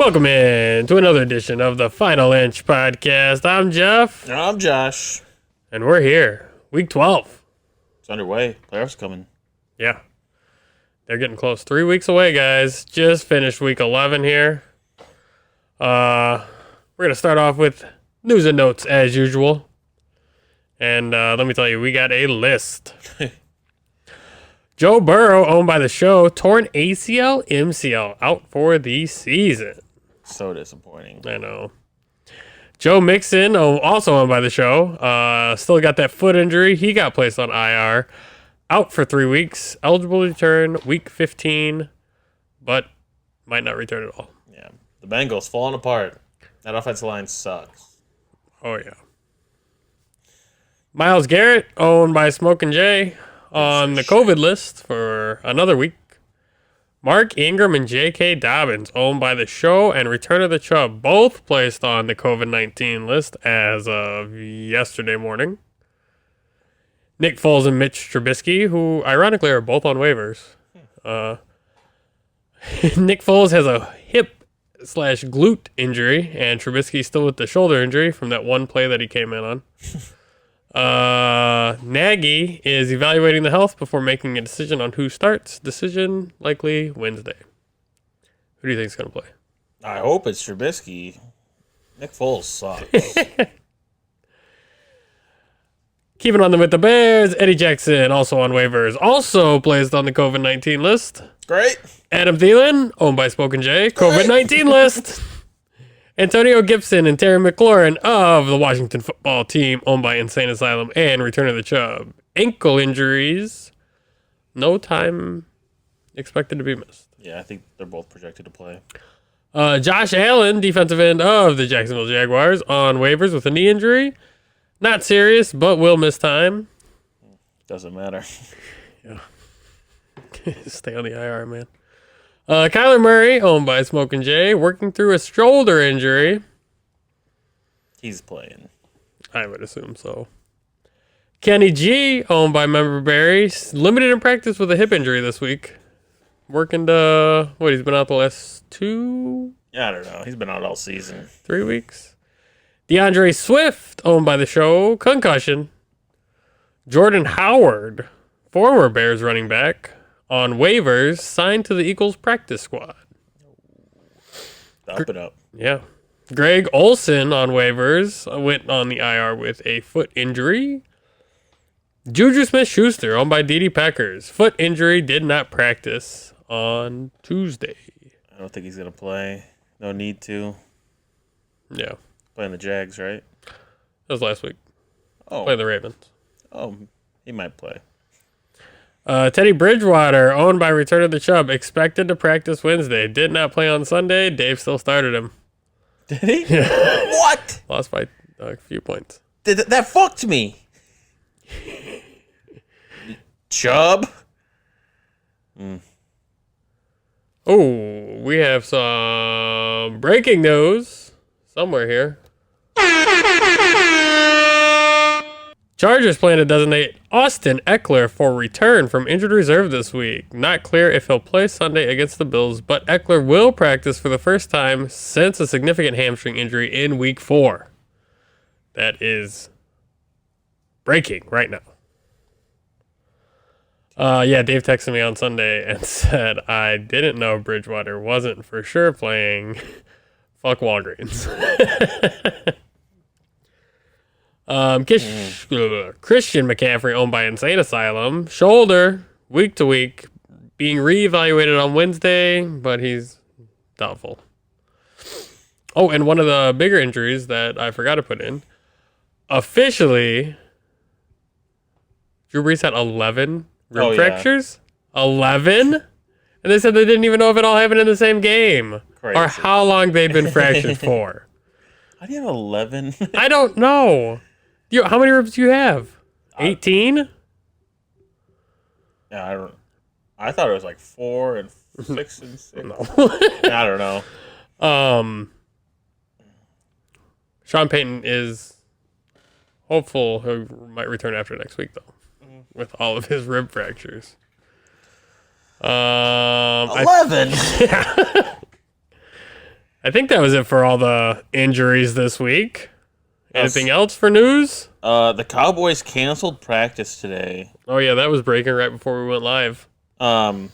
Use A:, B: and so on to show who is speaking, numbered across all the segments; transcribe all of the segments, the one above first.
A: Welcome in to another edition of the Final Inch Podcast. I'm Jeff.
B: And I'm Josh.
A: And we're here. Week 12.
B: It's underway. Playoffs coming.
A: Yeah. They're getting close. 3 weeks away, guys. Just finished week 11 here. We're going to start off with news and notes as usual. And let me tell you, we got a list. Joe Burrow, owned by the show, torn ACL, MCL, out for the season.
B: So disappointing.
A: I know. Joe Mixon, also owned by the show, still got that foot injury. He got placed on IR, out for 3 weeks, eligible to return week 15, but might not return at all.
B: Yeah. The Bengals falling apart. That offensive line sucks.
A: Oh, yeah. Myles Garrett, owned by Smoke and Jay, on the COVID list for another week. Mark Ingram and J.K. Dobbins, owned by the show and Return of the Chubb, both placed on the COVID-19 list as of yesterday morning. Nick Foles and Mitch Trubisky, who ironically are both on waivers. Nick Foles has a hip/glute injury, and Trubisky still with the shoulder injury from that one play that he came in on. Nagy is evaluating the health before making a decision on who starts. Decision likely Wednesday. Who do you think is going to play?
B: I hope it's Trubisky. Nick Foles sucks.
A: Keeping on with the Bears, Eddie Jackson, also on waivers, also placed on the COVID-19 list.
B: Great.
A: Adam Thielen, owned by Spoken J, COVID-19 list. Antonio Gibson and Terry McLaurin of the Washington football team, owned by Insane Asylum and Return of the Chubb. Ankle injuries. No time expected to be missed.
B: Yeah, I think they're both projected to play.
A: Josh Allen, defensive end of the Jacksonville Jaguars, on waivers with a knee injury. Not serious, but will miss time.
B: Doesn't matter.
A: Yeah. Stay on the IR, man. Kyler Murray, owned by Smoke and Jay, working through a shoulder injury.
B: He's playing.
A: I would assume so. Kenny G, owned by Member Barry, limited in practice with a hip injury this week. Working to, he's been out the last 2?
B: Yeah, I don't know. He's been out all season.
A: 3 weeks. DeAndre Swift, owned by the show, concussion. Jordan Howard, former Bears running back, on waivers, signed to the Eagles practice squad.
B: Up it up.
A: Yeah. Greg Olson on waivers went on the IR with a foot injury. Juju Smith-Schuster, owned by DD Packers. Foot injury, did not practice on Tuesday.
B: I don't think he's going to play. No need to.
A: Yeah.
B: Playing the Jags, right?
A: That was last week.
B: Oh.
A: Playing the Ravens.
B: Oh, he might play.
A: Teddy Bridgewater, owned by Return of the Chubb, expected to practice Wednesday. Did not play on Sunday. Dave still started him.
B: Did he? What?
A: Lost by a few points.
B: That fucked me. Chubb?
A: Oh, we have some breaking news somewhere here. Chargers plan to designate Austin Eckler for return from injured reserve this week. Not clear if he'll play Sunday against the Bills, but Eckler will practice for the first time since a significant hamstring injury in week 4. That is breaking right now. Yeah, Dave texted me on Sunday and said, I didn't know Bridgewater wasn't for sure playing. Fuck Walgreens. Christian McCaffrey, owned by Insane Asylum, shoulder, week to week, being reevaluated on Wednesday, but he's doubtful. Oh, and one of the bigger injuries that I forgot to put in, officially, Drew Brees had 11 rib fractures. 11? And they said they didn't even know if it all happened in the same game.
B: Crazy.
A: Or how long they'd been fractured for.
B: How do you have 11?
A: I don't know. How many ribs do you have? 18?
B: Yeah, I thought it was like 4 and 6 and 6.
A: No.
B: I don't know.
A: Sean Payton is hopeful he might return after next week, though, with all of his rib fractures.
B: 11?
A: I think that was it for all the injuries this week. Anything else for news?
B: The Cowboys canceled practice today.
A: Oh, yeah, that was breaking right before we went live. For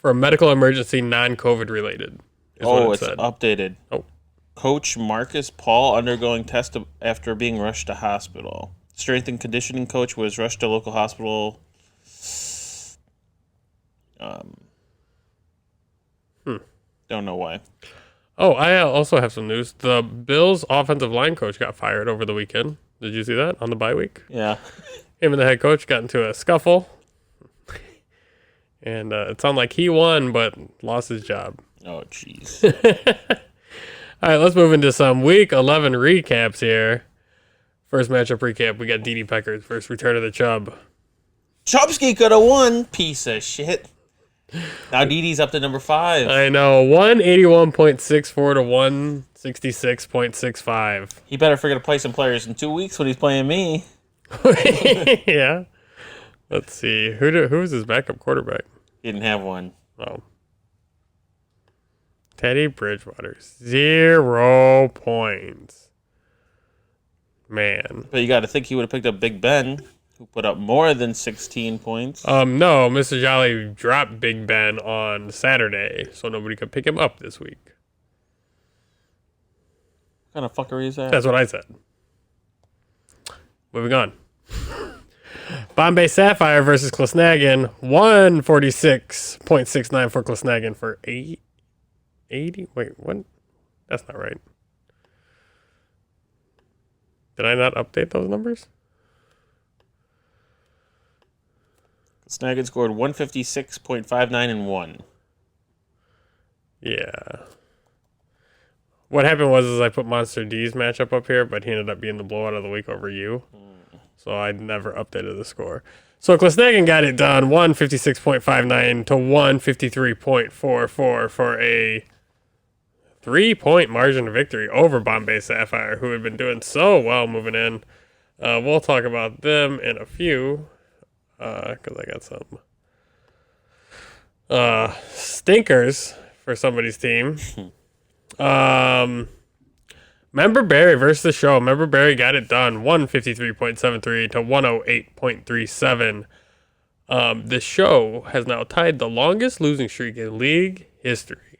A: a medical emergency, non-COVID related.
B: It's updated.
A: Oh.
B: Coach Marcus Paul undergoing test after being rushed to hospital. Strength and conditioning coach was rushed to local hospital. Don't know why.
A: Oh, I also have some news. The Bills' offensive line coach got fired over the weekend. Did you see that on the bye week?
B: Yeah.
A: Him and the head coach got into a scuffle. And it sounded like he won, but lost his job.
B: Oh, jeez.
A: All right, let's move into some Week 11 recaps here. First matchup recap, we got D.D. Peckers versus Return of the Chubb.
B: Chubsky could have won, piece of shit. Now DD's up to number 5.
A: I know, 181.64 to 166.65.
B: He better forget to play some players in 2 weeks when he's playing me.
A: Yeah. Let's see. Who's his backup quarterback?
B: He didn't have one.
A: Oh. Teddy Bridgewater. 0 points. Man.
B: But you got to think he would have picked up Big Ben, who put up more than 16 points.
A: No, Mr. Jolly dropped Big Ben on Saturday, so nobody could pick him up this week.
B: What kind of fuckery is that?
A: That's what I said. Moving on. Bombay Sapphire versus Klesnagan. 146.69 for Klesnagan for 80. Wait, what? That's not right. Did I not update those numbers?
B: Snaggin scored 156.59 and 1.
A: Yeah. What happened was I put Monster D's matchup up here, but he ended up being the blowout of the week over you. So I never updated the score. So Klesnagan got it done, 156.59 to 153.44 for a 3-point margin of victory over Bombay Sapphire, who had been doing so well moving in. We'll talk about them in a few, because I got some stinkers for somebody's team. Member Barry versus the show. Member Barry got it done, 153.73 to 108.37. The show has now tied the longest losing streak in league history.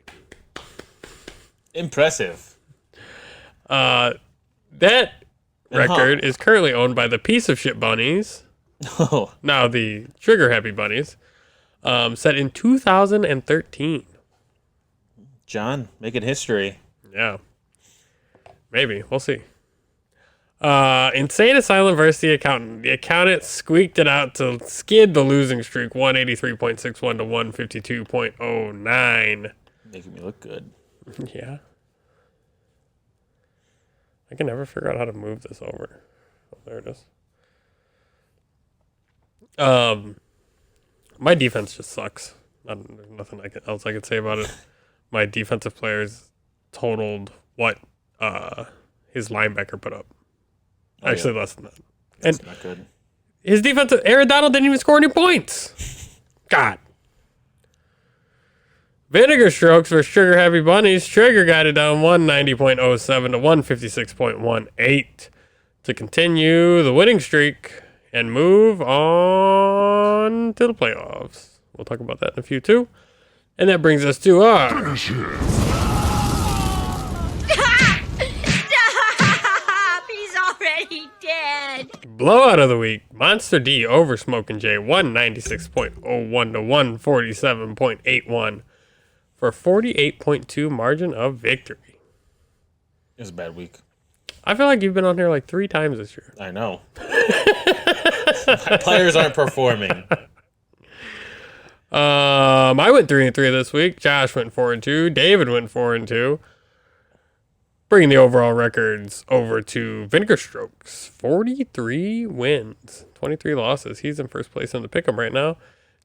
B: Impressive.
A: That record is currently owned by the piece of shit bunnies.
B: Oh.
A: Now the trigger happy bunnies. Set in 2013.
B: John, making history.
A: Yeah. Maybe. We'll see. Insane Asylum versus the Accountant. The Accountant squeaked it out to skid the losing streak, 183.61 to 152.09.
B: Making me look good.
A: Yeah. I can never figure out how to move this over. Oh, there it is. My defense just sucks. There's nothing else I could say about it. My defensive players totaled what his linebacker put up. Actually, less than that.
B: That's not good.
A: His defense, Aaron Donald didn't even score any points. God. Vinegar Strokes versus Trigger Happy Bunnies. Trigger got it down 190.07 to 156.18 to continue the winning streak and move on to the playoffs. We'll talk about that in a few too. And that brings us to our
C: Stop! He's already dead.
A: blowout of the week. Monster D over Smokin' J, 196.01 to 147.81 for 48.2 margin of victory.
B: It was a bad week.
A: I feel like you've been on here like 3 times this year.
B: I know. My players aren't performing.
A: I went 3-3 this week. Josh went 4-2. David went 4-2. Bringing the overall records over to Vinegar Strokes. 43 wins, 23 losses. He's in first place in the pick'em right now.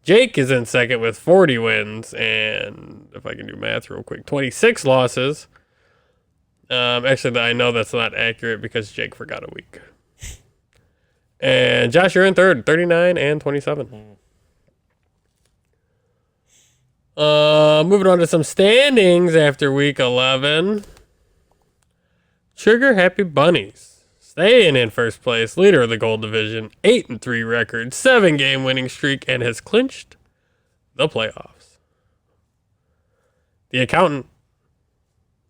A: Jake is in second with 40 wins, and if I can do math real quick, 26 losses. Actually, I know that's not accurate because Jake forgot a week. And Josh, you're in third, 39 and 27. Moving on to some standings after week 11. Trigger Happy Bunnies staying in first place, leader of the Gold Division, 8-3 record, 7-game winning streak, and has clinched the playoffs. The Accountant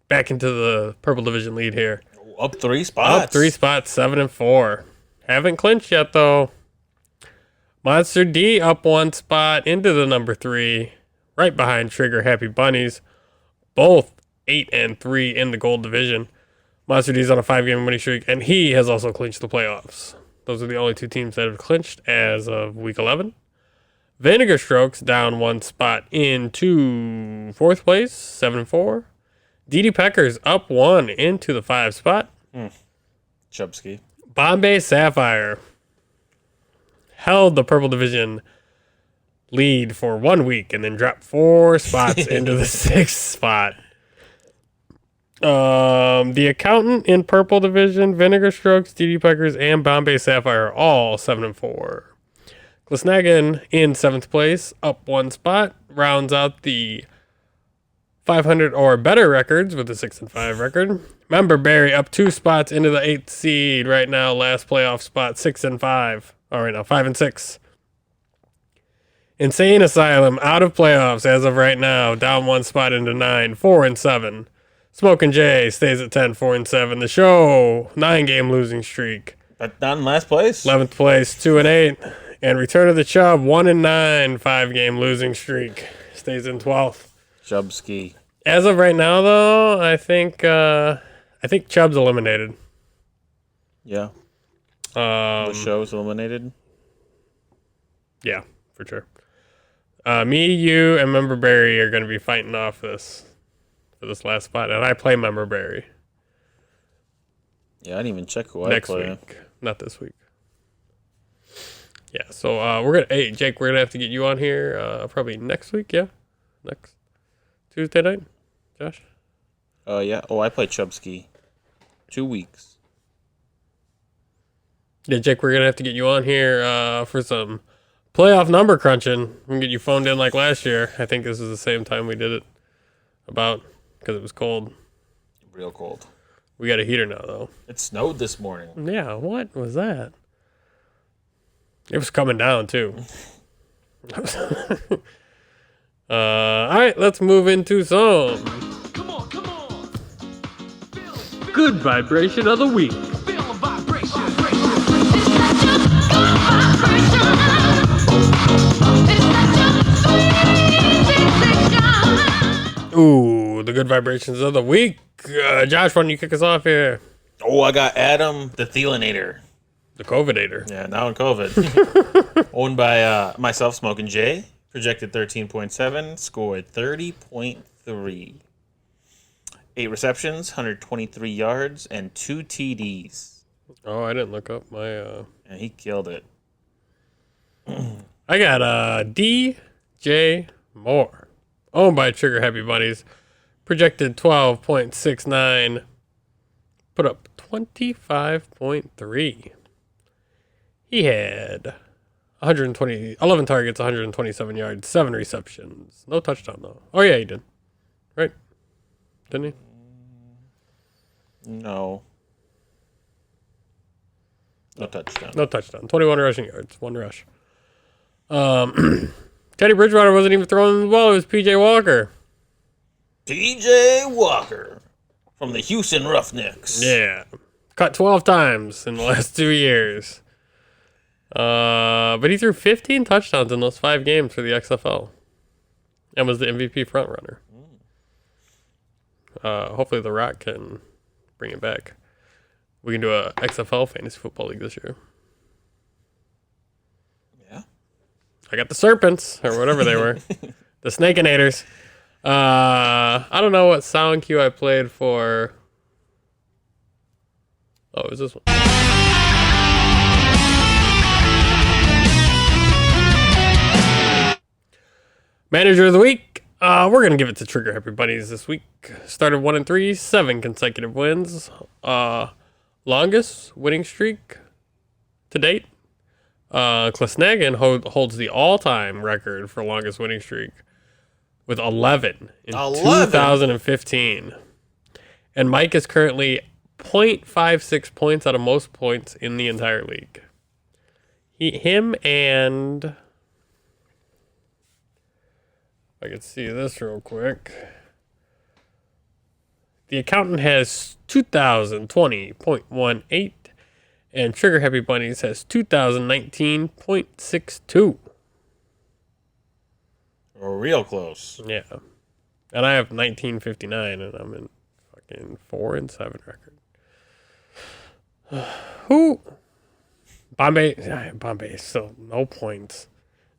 A: back into the Purple Division lead here.
B: Up 3 spots.
A: Up 3 spots, 7-4. Haven't clinched yet though. Monster D up 1 spot into the number 3, right behind Trigger Happy Bunnies, both 8-3 in the Gold Division. Monster D's on a 5-game winning streak, and he has also clinched the playoffs. Those are the only 2 teams that have clinched as of week 11. Vinegar Strokes down 1 spot into 4th place, 7-4. DD Peckers up 1 into the 5 spot.
B: Chubsky.
A: Bombay Sapphire held the Purple Division lead for 1 week and then dropped 4 spots into the 6th spot. The Accountant in Purple Division, Vinegar Strokes, DD Peckers, and Bombay Sapphire are all 7-4. Glasnagan in 7th place, up 1 spot, rounds out the 500 or better records with a 6-5 record. Member Barry up 2 spots into the 8th seed right now, last playoff spot, 6-5. All right, now 5-6. Insane Asylum out of playoffs as of right now, down 1 spot into 9, 4-7. Smokin' Jay stays at 10, 4-7. The Show 9-game losing streak,
B: But not in last place.
A: 11th place, 2-8. And Return of the Chubb 1-9, 5-game losing streak, stays in 12th.
B: Chubsky.
A: As of right now, though, I think Chubb's eliminated.
B: Yeah. The Show's eliminated.
A: Yeah, for sure. Me, you, and Member Barry are going to be fighting off this for this last spot, and I play Member Barry
B: Yeah, I didn't even check who
A: next
B: I play.
A: week, not this week. Yeah, so we're gonna. Hey, Jake, we're gonna have to get you on here probably next week. Yeah, next Tuesday night, Josh.
B: Yeah. Oh, I play Chubsky. 2 weeks.
A: Yeah, Jake, we're gonna have to get you on here for some playoff number crunching. We can get you phoned in like last year. I think this is the same time we did it, about because it was cold.
B: Real cold.
A: We got a heater now, though.
B: It snowed this morning.
A: Yeah, what was that? It was coming down too. All right, let's move into some
D: Come on.
A: good vibration of the week.
D: Feel the vibration.
A: Ooh, the good vibrations of the week. Josh, why don't you kick us off here?
B: Oh, I got Adam the Thielenator.
A: The COVIDator.
B: Yeah, now in COVID. Owned by myself, Smokin' Jay. Projected 13.7. Scored 30.3. 8 receptions, 123 yards, and 2 TDs.
A: Oh, I didn't look up my.
B: And he killed it.
A: I got DJ Moore, owned by Trigger Happy Bunnies. Projected 12.69. Put up 25.3. He had 11 targets, 127 yards, 7 receptions. No touchdown, though. Oh, yeah, he did. Right? Didn't he?
B: No. No touchdown.
A: No touchdown. 21 rushing yards, 1 rush. Teddy Bridgewater wasn't even throwing the ball. It was PJ Walker.
B: PJ Walker from the Houston Roughnecks.
A: Yeah. Caught 12 times in the last 2 years. But he threw 15 touchdowns in those 5 games for the XFL. And was the MVP frontrunner. Hopefully The Rock can bring it back. We can do a XFL fantasy football league this year.
B: Yeah.
A: I got the Serpents, or whatever they were. The Snakeanators. I don't know what sound cue I played for. Oh, it was this one. Manager of the week. We're gonna give it to Trigger Happy Bunnies this week. Started 1-3, 7 consecutive wins. Longest winning streak to date. Klasnagan holds the all-time record for longest winning streak. with 11 in
B: 11?
A: 2015. And Mike is currently 0.56 points out of most points in the entire league. Him and... I can see this real quick. The accountant has 2020.18, and Trigger Happy Bunnies has 2019.62.
B: We're real close.
A: Yeah. And I have 1959, and I'm in fucking 4-7 record. Who? Bombay still no points.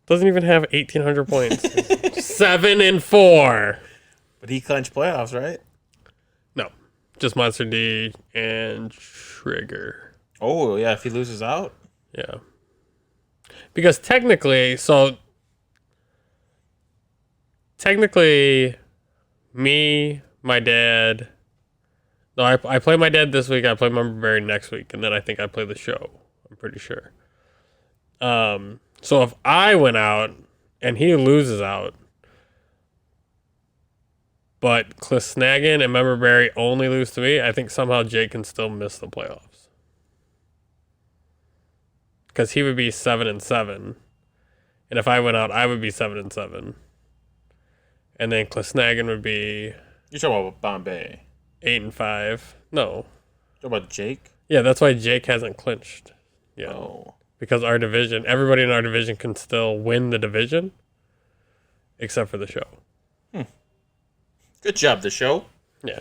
A: Doesn't even have 1,800 points. 7-4.
B: But he clinched playoffs, right?
A: No, just Monster D and Trigger.
B: Oh, yeah, if he loses out.
A: Yeah. Because technically, me, my dad. No, I play my dad this week. I play Member Berry next week, and then I think I play the show. I'm pretty sure. So if I went out and he loses out, but Clisnagan and Member Berry only lose to me, I think somehow Jake can still miss the playoffs. Because he would be 7-7. And if I went out, I would be 7-7. And then Clisnagan would be
B: You're talking about Bombay.
A: 8-5. No.
B: You're talking about Jake?
A: Yeah, that's why Jake hasn't clinched. Yeah.
B: Oh.
A: Because our division, everybody in our division can still win the division, except for the show.
B: Good job, the show.
A: Yeah.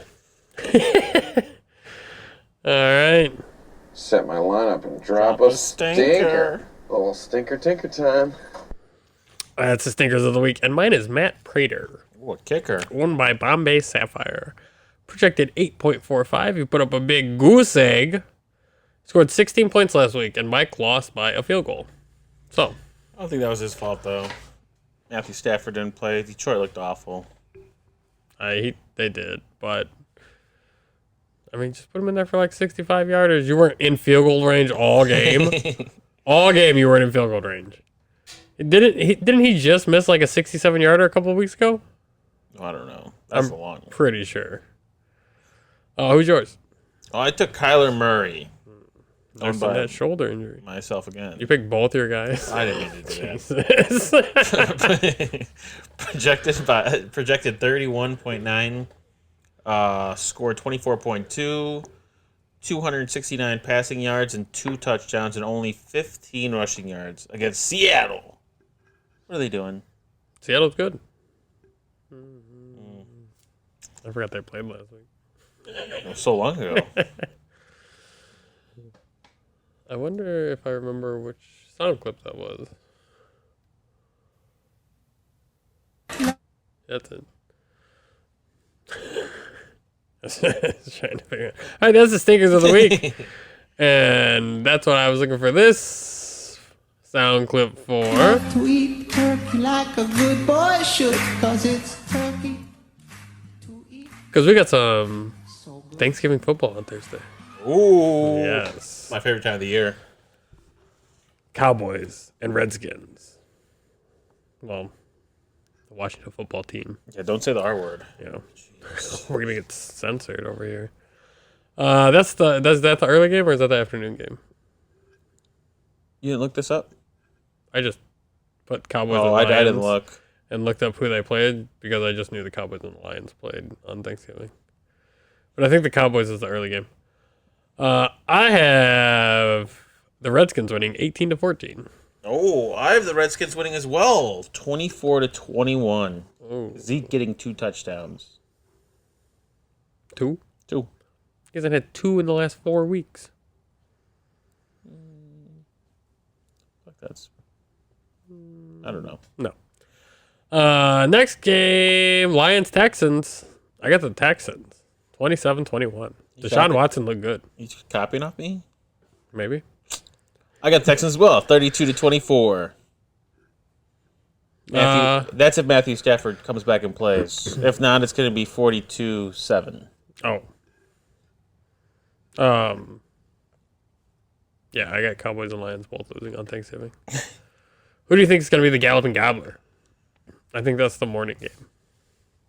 A: All right.
E: Set my lineup and drop a
B: stinker.
E: stinker. Little stinker tinker time.
A: That's the stinkers of the week. And mine is Matt Prater,
B: Ooh, a kicker.
A: won by Bombay Sapphire. Projected 8.45. He put up a big goose egg. Scored 16 points last week, and Mike lost by a field goal. So,
B: I don't think that was his fault, though. Matthew Stafford didn't play. Detroit looked awful.
A: they did, but I mean, just put him in there for like 65 yarders. You weren't in field goal range all game. All game, you weren't in field goal range. Didn't he just miss like a 67 yarder a couple of weeks ago?
B: I don't know. That's a long one.
A: Pretty sure. Who's yours?
B: Oh, I took Kyler Murray.
A: Nursing
B: by
A: that shoulder injury.
B: myself again.
A: You picked both your guys.
B: I didn't mean to do that.
A: Jesus.
B: projected 31.9, scored 24.2, 269 passing yards and 2 touchdowns and only 15 rushing yards against Seattle. What are they doing?
A: Seattle's good. I forgot they played last week.
B: It was so long ago.
A: I wonder if I remember which sound clip that was. That's it. I was trying to figure out. All right, that's the stinkers of the week. And that's what I was looking for this sound clip for.
F: To eat turkey like a good boy should, 'cause it's turkey to eat
A: Because we got some
F: so good.
A: Thanksgiving football on Thursday.
B: Ooh.
A: Yes.
B: My favorite time of the year.
A: Cowboys and Redskins. Well, the Washington football team.
B: Yeah, don't say the R word.
A: You know, we're gonna get censored over here. That's the early game or is that the afternoon game?
B: You didn't look this up?
A: I just put Cowboys
B: Oh,
A: and
B: I
A: Lions
B: didn't look.
A: and looked up who they played because I just knew the Cowboys and the Lions played on Thanksgiving. But I think the Cowboys is the early game. I have the Redskins winning 18-14.
B: Oh, I have the Redskins winning as well. 24-21.
A: Oh,
B: Zeke getting 2 touchdowns.
A: 2?
B: 2.
A: He hasn't had 2 in the last 4 weeks.
B: That's. I don't know.
A: No. Next game, Lions Texans. I got the Texans. 27-21. Deshaun
B: got it.
A: Watson looked good.
B: You copying off me?
A: Maybe.
B: I got Texans as well. 32-24. That's if Matthew Stafford comes back and plays. If not, it's going to be 42-7.
A: Oh. Yeah, I got Cowboys and Lions both losing on Thanksgiving. Who do you think is going to be the Galloping Gobbler? I think that's the morning game.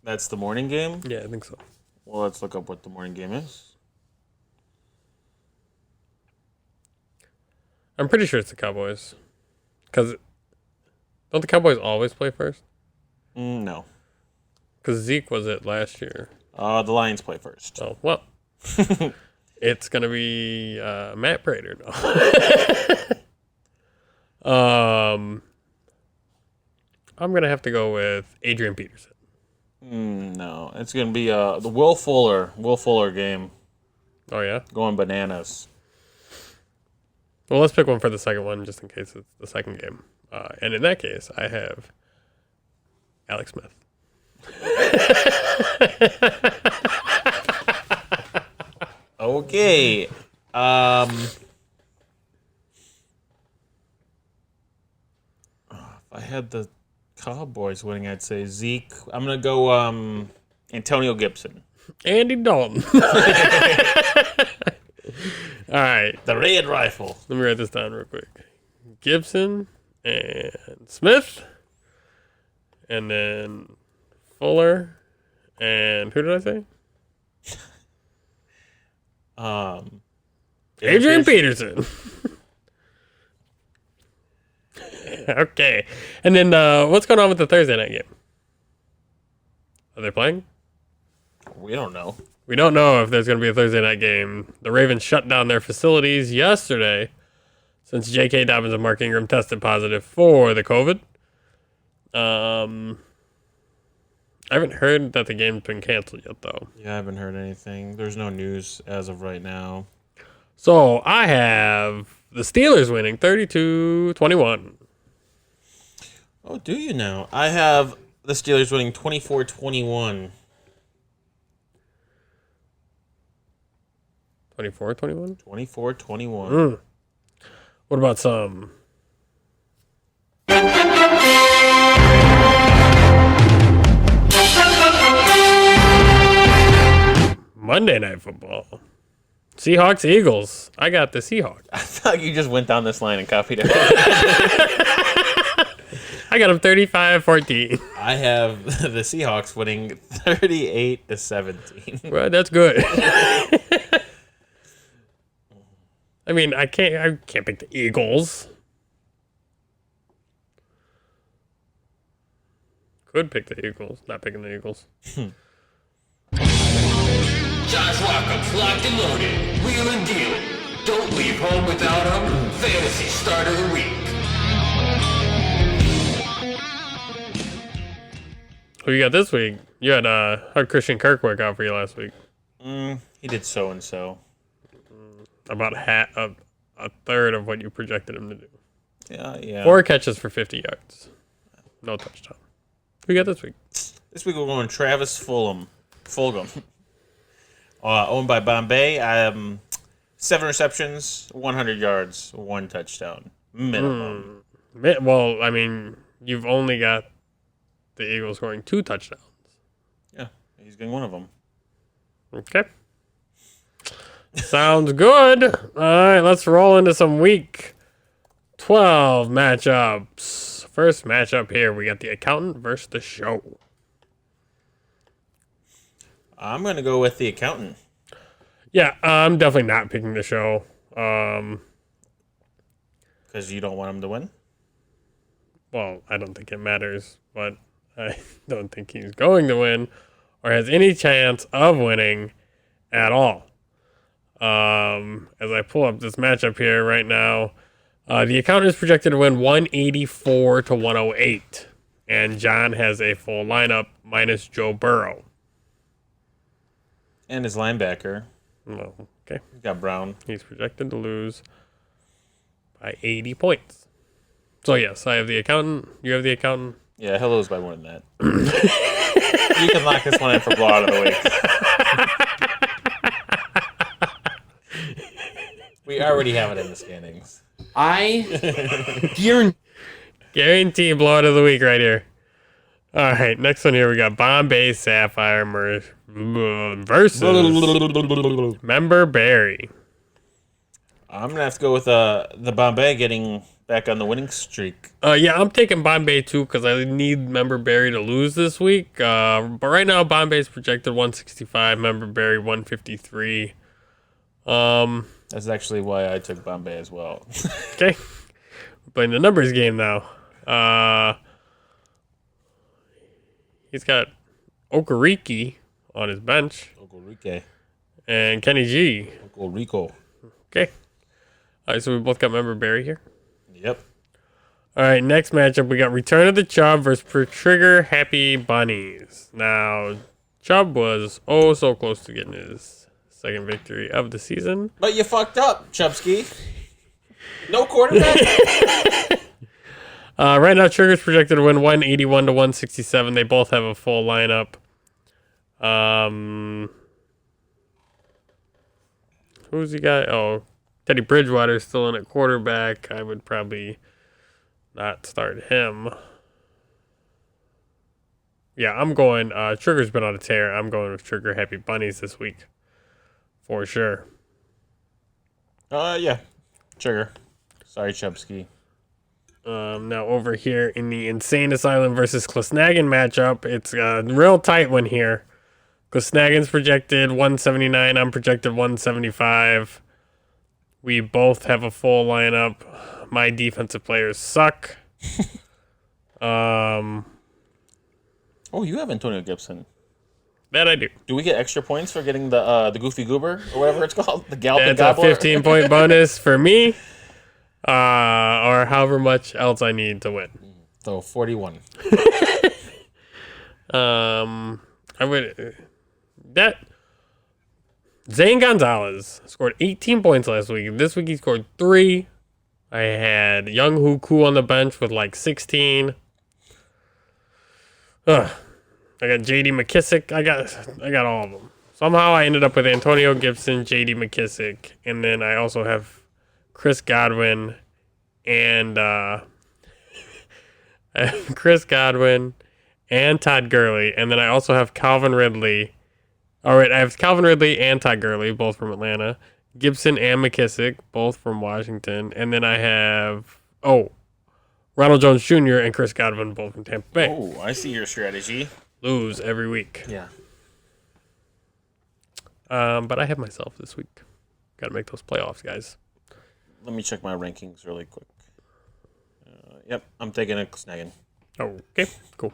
B: That's the morning game?
A: Yeah, I think so.
B: Well, let's look up what the morning game is.
A: I'm pretty sure it's the Cowboys. Because don't the Cowboys always play first?
B: No.
A: Because Zeke was it last year.
B: The Lions play first.
A: Oh, well. It's going to be Matt Prater. No. I'm going to have to go with Adrian Peterson.
B: No. It's going to be the Will Fuller game.
A: Oh, yeah?
B: Going bananas.
A: Well, let's pick one for the second one, just in case it's the second game. And in that case, I have Alex Smith.
B: Okay. If I had the Cowboys winning, I'd say Zeke. I'm going to go Antonio Gibson.
A: Andy Dalton. All right.
B: The Red Rifle.
A: Let me write this down real quick. Gibson and Smith. And then Fuller. And who did I say? Adrian Peterson. Okay. And then what's going on with the Thursday night game? Are they playing?
B: We don't know.
A: We don't know if there's going to be a Thursday night game. The Ravens shut down their facilities yesterday since J.K. Dobbins and Mark Ingram tested positive for the COVID. I haven't heard that the game's been canceled yet, though.
B: Yeah, I haven't heard anything. There's no news as of right now.
A: So I have the Steelers winning 32-21.
B: Oh, do you now? I have the Steelers winning 24-21.
A: 24-21?
B: 24-21.
A: What about some Monday Night Football? Seahawks, Eagles. I got the Seahawks.
B: I feel like you just went down this line and copied it.
A: I got them 35-14.
B: I have the Seahawks winning 38-17.
A: Well, that's good. I mean, I can't pick the Eagles. Could pick the Eagles. Not picking the Eagles.
D: Josh Rockup's locked and loaded, wheeling dealing. Don't leave home without him. Fantasy Start of the Week.
A: Who you got this week? You had Christian Kirk work out for you last week.
B: He did so and so.
A: About a third of what you projected him to do.
B: Yeah.
A: 4 catches for 50 yards. No touchdown. Who you got this week?
B: This week we're going Travis Fulgham. Owned by Bombay. 7 receptions, 100 yards, 1 touchdown. Minimum.
A: Well, I mean, you've only got the Eagles scoring 2 touchdowns.
B: Yeah, he's getting one of them.
A: Okay. Sounds good. All right, let's roll into some week 12 matchups. First matchup here, we got the Accountant versus the Show.
B: I'm going to go with the Accountant.
A: Yeah, I'm definitely not picking the Show.
B: Because you don't want him to win?
A: Well, I don't think it matters, but I don't think he's going to win or has any chance of winning at all. As I pull up this matchup here right now, the Accountant is projected to win 184-108, and John has a full lineup minus Joe Burrow.
B: And his linebacker.
A: Well, okay.
B: He's got Brown.
A: He's projected to lose by 80 points. So, yes, I have the Accountant. You have the Accountant.
B: Yeah, he'll lose by more than that. You can lock this one in for blowout of the week. We already have it in the standings.
G: I
A: Guarantee blowout of the week right here. All right, next one here we got Bombay Sapphire versus Member Berry.
B: I'm gonna have to go with the Bombay getting back on the winning streak.
A: Yeah, I'm taking Bombay too because I need Member Berry to lose this week. But right now, Bombay's projected 165, Member Berry 153.
B: That's actually why I took Bombay as well.
A: Okay, we're playing the numbers game now. He's got Okereke on his bench
B: Uncle Rique.
A: and Kenny G.
B: Uncle Rico.
A: Okay, all right, so we both got Member Berry here.
B: Yep.
A: All right, next matchup, we got Return of the Chubb versus Per Trigger Happy Bunnies. Now, Chubb was so close to getting his second victory of the season.
B: But you fucked up, Chubsky. No quarterback.
A: Right now, Trigger's projected to win 181 to 167. They both have a full lineup. Who's he got? Oh, Teddy Bridgewater's still in at quarterback. I would probably not start him. Yeah, I'm going. Trigger's been on a tear. I'm going with Trigger Happy Bunnies this week. For sure.
B: Yeah. Trigger. Sorry, Chubsky.
A: Now over here in the Insane Asylum versus Klesnagan matchup, it's a real tight one here. Klesnagan's projected 179. I'm projected 175. We both have a full lineup. My defensive players suck.
B: Oh, you have Antonio Gibson.
A: That I do.
B: Do we get extra points for getting the Goofy Goober or whatever it's called? The Galloping
A: That's a
B: Gobbler?
A: 15-point bonus for me. Or however much else I need to win.
B: So 41.
A: I would that Zane Gonzalez scored 18 points last week. This week he scored 3. I had Young Hoo Koo on the bench with like 16. I got J.D. McKissick. I got all of them. Somehow I ended up with Antonio Gibson, J.D. McKissick, and then I also have Chris Godwin and Chris Godwin and Todd Gurley, and then I also have Calvin Ridley. All right, I have Calvin Ridley and Todd Gurley, both from Atlanta. Gibson and McKissick, both from Washington, and then I have Ronald Jones Jr. and Chris Godwin, both from Tampa Bay.
B: Oh, I see your strategy.
A: Lose every week.
B: Yeah.
A: But I have myself this week. Got to make those playoffs, guys.
B: Let me check my rankings really quick. Yep, I'm taking a Snagging.
A: Okay, cool.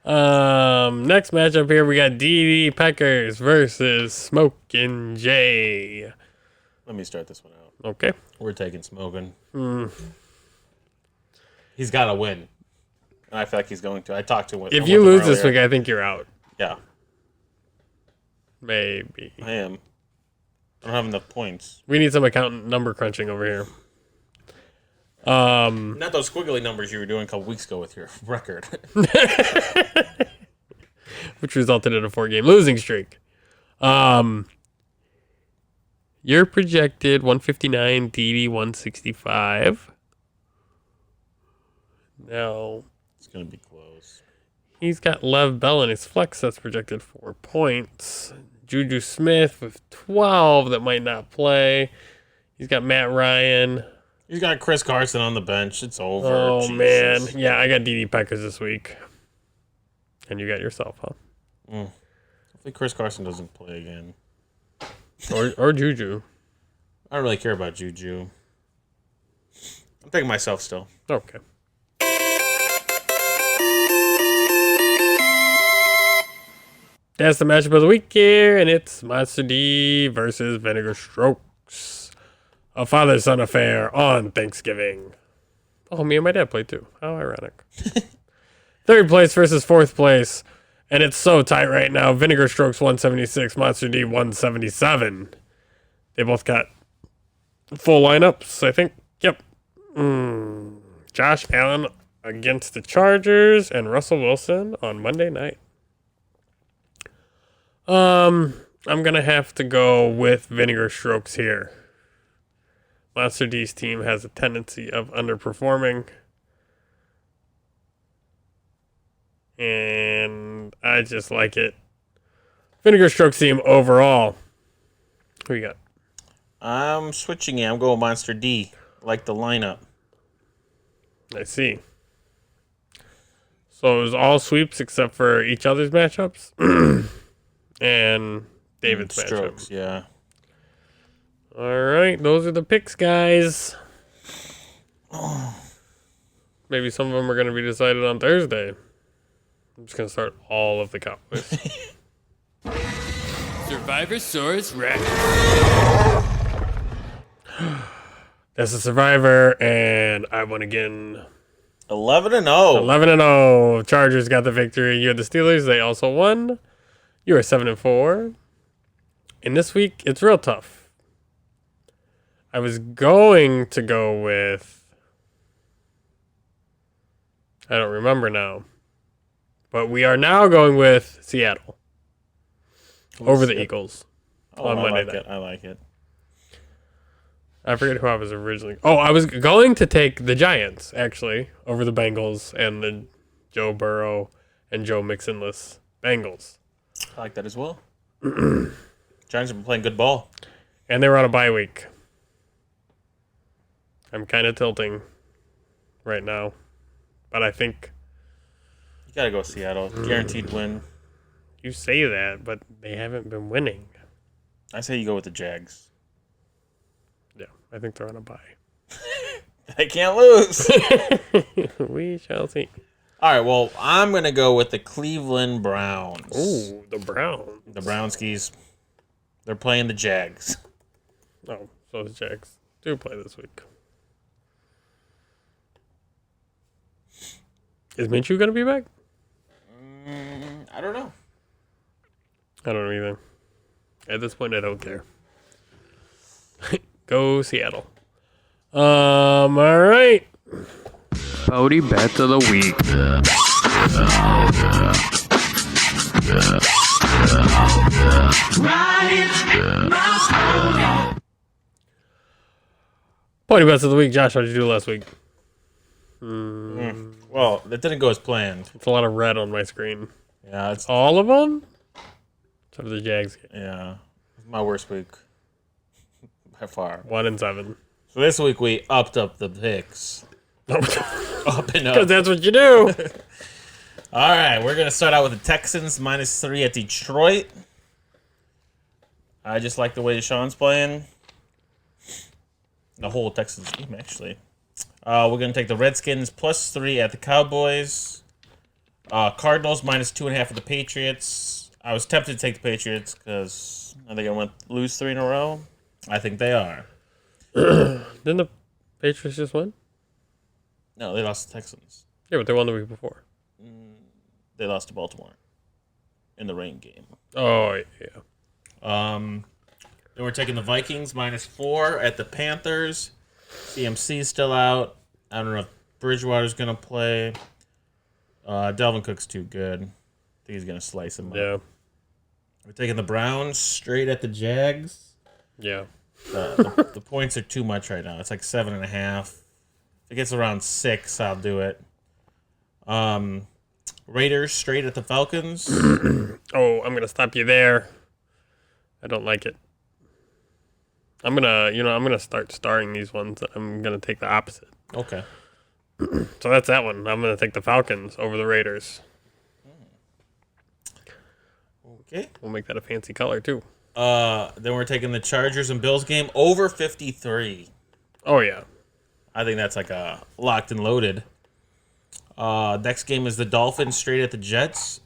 A: Next matchup here, we got DD Packers versus Smokin' Jay.
B: Let me start this one out.
A: Okay.
B: We're taking Smokin'. He's got to win. And I feel like he's going to. I talked to him.
A: If you lose this week, I think you're out.
B: Yeah,
A: Maybe.
B: I am. I don't have enough points.
A: We need some accountant number crunching over here.
B: Not those squiggly numbers you were doing a couple weeks ago with your record.
A: Which resulted in a 4-game losing streak. You're projected 159, DD 165. Now,
B: It's going to be close.
A: he's got Lev Bell in his flex that's projected 4 points. Juju Smith with 12 that might not play. He's got Matt Ryan.
B: He's got Chris Carson on the bench. It's over.
A: Oh,
B: Jesus.
A: man. Yeah, I got DD Packers this week. And you got yourself, huh?
B: Hopefully Chris Carson doesn't play again.
A: Or Juju.
B: I don't really care about Juju. I'm taking myself still.
A: Okay. That's the matchup of the week here, and it's Monster D versus Vinegar Strokes. A father-son affair on Thanksgiving. Oh, me and my dad played too. How ironic. Third place versus fourth place. And it's so tight right now. Vinegar Strokes 176, Monster D 177. They both got full lineups, I think. Yep. Josh Allen against the Chargers and Russell Wilson on Monday night. I'm going to have to go with Vinegar Strokes here. Monster D's team has a tendency of underperforming. And I just like it. Vinegar Strokes team overall. Who you got?
B: I'm switching it. I'm going Monster D. Like the lineup.
A: I see. So it was all sweeps except for each other's matchups and David's
B: Strokes,
A: matchups.
B: yeah.
A: All right, those are the picks, guys. Maybe some of them are going to be decided on Thursday. I'm just going to start all of the Cowboys.
D: Survivor Source Rex.
A: That's a Survivor, and I won again.
B: 11-0.
A: 11-0. Chargers got the victory. You're the Steelers. They also won. You are 7-4. And this week, it's real tough. I was going to go with... I don't remember now. But we are now going with Seattle. Over the Eagles.
B: Oh,
A: on
B: I
A: Monday
B: like
A: night.
B: it. I like it.
A: I forget who I was originally... Oh, I was going to take the Giants, actually, over the Bengals and the Joe Burrow and Joe Mixonless Bengals.
B: I like that as well. Giants have been playing good ball.
A: And they were on a bye week. I'm kind of tilting right now. But I think
B: You gotta go Seattle. Guaranteed win.
A: you say that, but they haven't been winning.
B: I say you go with the Jags.
A: Yeah, I think they're on a bye.
B: They can't lose.
A: We shall see.
B: All right, well, I'm going to go with the Cleveland Browns.
A: Ooh, the Browns.
B: The Brownskis. They're playing the Jags.
A: Oh, so the Jags do play this week. Is Minshew going to be back?
B: I don't know.
A: I don't know either. At this point, I don't care. Go Seattle. All right.
H: Cody bet of the week.
A: Pony bets of the week. Josh, how did you do last week?
B: Well, that didn't go as planned.
A: It's a lot of red on my screen.
B: Yeah, it's
A: All of them? Except for the Jags.
B: yeah, it's my worst week by far.
A: 1-7.
B: So this week we upped up the picks.
A: Because
B: Up and up.
A: that's what you do.
B: All right, we're gonna start out with the Texans -3 at Detroit. I just like the way Deshaun's playing. The whole Texans team, actually. We're gonna take the Redskins +3 at the Cowboys. Cardinals -2.5 at the Patriots. I was tempted to take the Patriots because are they gonna lose 3 in a row? I think they are.
A: Didn't the Patriots just win?
B: No, they lost to Texans.
A: Yeah, but they won the week before.
B: They lost to Baltimore in the rain game.
A: Oh, yeah.
B: Then we're taking the Vikings -4 at the Panthers. CMC's still out. I don't know if Bridgewater's going to play. Delvin Cook's too good. I think he's going to slice him up.
A: Yeah.
B: We're taking the Browns straight at the Jags.
A: Yeah.
B: The points are too much right now. It's like 7.5. If it gets around 6, I'll do it. Raiders straight at the Falcons.
A: Oh, I'm going to stop you there. I don't like it. I'm going to start starring these ones. I'm going to take the opposite.
B: Okay.
A: So that's that one. I'm going to take the Falcons over the Raiders.
B: Okay.
A: We'll make that a fancy color, too.
B: Then we're taking the Chargers and Bills game over 53.
A: Oh, yeah.
B: I think that's like a locked and loaded. Next game is the Dolphins straight at the Jets.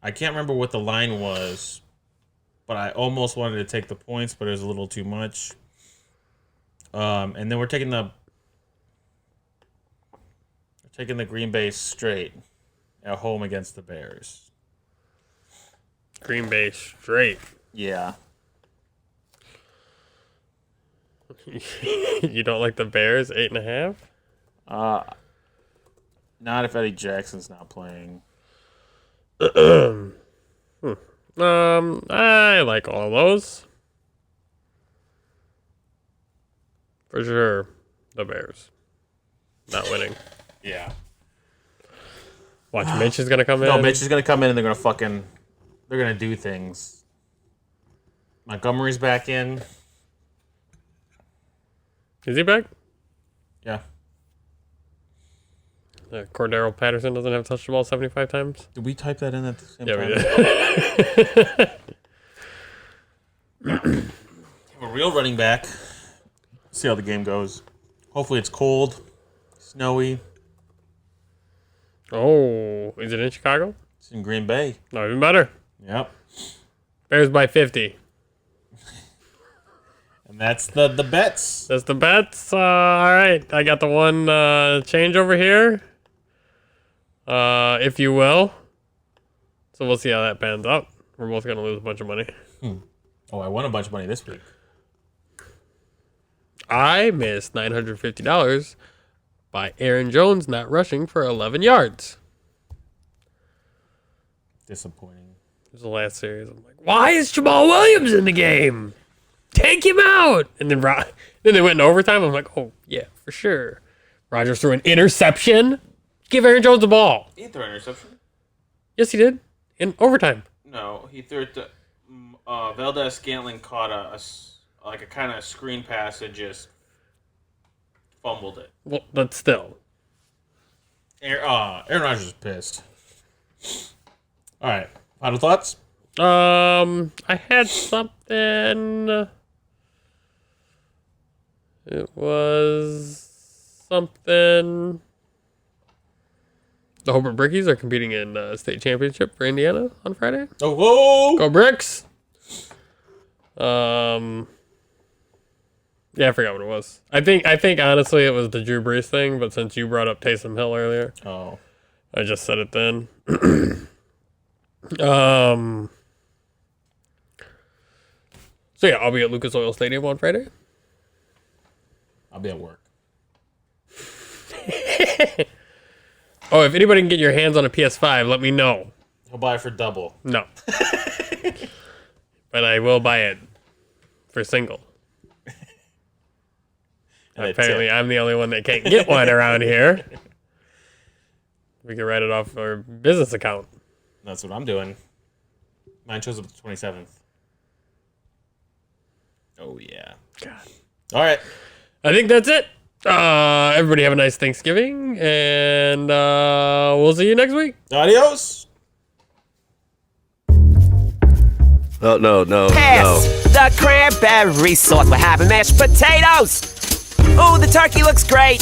B: I can't remember what the line was, but I almost wanted to take the points, but it was a little too much. And then we're taking the Green Bay straight at home against the Bears.
A: Green Bay straight.
B: Yeah.
A: You don't like the Bears? 8.5?
B: Not if Eddie Jackson's not playing.
A: I like all those. For sure, the Bears not winning.
B: Yeah.
A: Watch, Mitch is gonna come in.
B: No, Mitch is gonna come in and they're gonna do things. Montgomery's back in.
A: Is he back?
B: Yeah.
A: Cordero Patterson doesn't have touched the ball 75 times.
B: Did we type that in at the same
A: Yeah,
B: time?
A: we did.
B: Have a real running back. See how the game goes. Hopefully it's cold, snowy.
A: Oh, is it in Chicago?
B: It's in Green Bay.
A: No, even better.
B: Yep.
A: Bears by 50.
B: And that's the bets.
A: That's the bets. All right, I got the one change over here, if you will. So we'll see how that pans out. We're both gonna lose a bunch of money.
B: Oh, I won a bunch of money this week.
A: I missed $950 by Aaron Jones not rushing for 11 yards.
B: Disappointing.
A: It was the last series. I'm like, why is Jamal Williams in the game? Take him out. And then they went in overtime. I'm like, oh, yeah, for sure. Rodgers threw an interception. Give Aaron Jones the ball.
B: He threw an interception?
A: Yes, he did. In overtime.
B: No, he threw it to Valdez Scantling caught a kind of screen pass and just fumbled it.
A: Well, but still.
B: Aaron Rodgers is pissed. All right, final thoughts?
A: I had something. It was something. The Hobart Brickies are competing in state championship for Indiana on Friday.
B: Oh, whoa!
A: Go Bricks! Yeah, I forgot what it was. I think honestly it was the Drew Brees thing, but since you brought up Taysom Hill earlier, I just said it then. So yeah, I'll be at Lucas Oil Stadium on Friday.
B: I'll be at work.
A: Oh, if anybody can get your hands on a PS5, let me know.
B: He'll buy it for double.
A: No. But I will buy it for single. Apparently, I'm the only one that can't get one around here. We can write it off our business account.
B: That's what I'm doing. Mine shows up the 27th. Oh, yeah.
A: God.
B: All right.
A: I think that's it. Everybody have a nice Thanksgiving, and we'll see you next week.
B: Adios.
H: No.
I: Pass the cranberry sauce. We're having mashed potatoes. Ooh, the turkey looks great.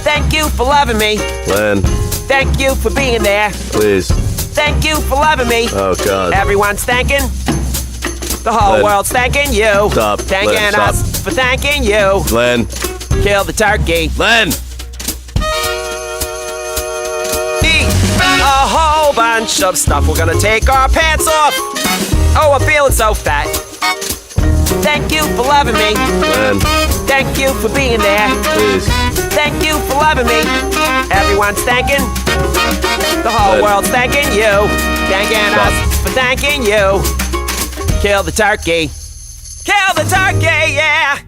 I: Thank you for loving me.
H: Len,
I: Thank you for being there.
H: please.
I: Thank you for loving me.
H: Oh, God.
I: Everyone's thanking. The whole
H: Len.
I: world's thanking you.
H: Stop.
I: Thanking
H: Len, stop.
I: us for thanking you.
H: Len.
I: Kill the turkey.
H: Len!
I: Eat a whole bunch of stuff. We're gonna take our pants off. Oh, I'm feeling so fat. Thank you for loving me.
H: Len,
I: Thank you for being there.
H: please.
I: Thank you for loving me. Everyone's thanking. The whole
H: Len.
I: world's thanking you. Thanking
H: Stop.
I: us for thanking you. Kill the turkey. Kill the turkey, yeah.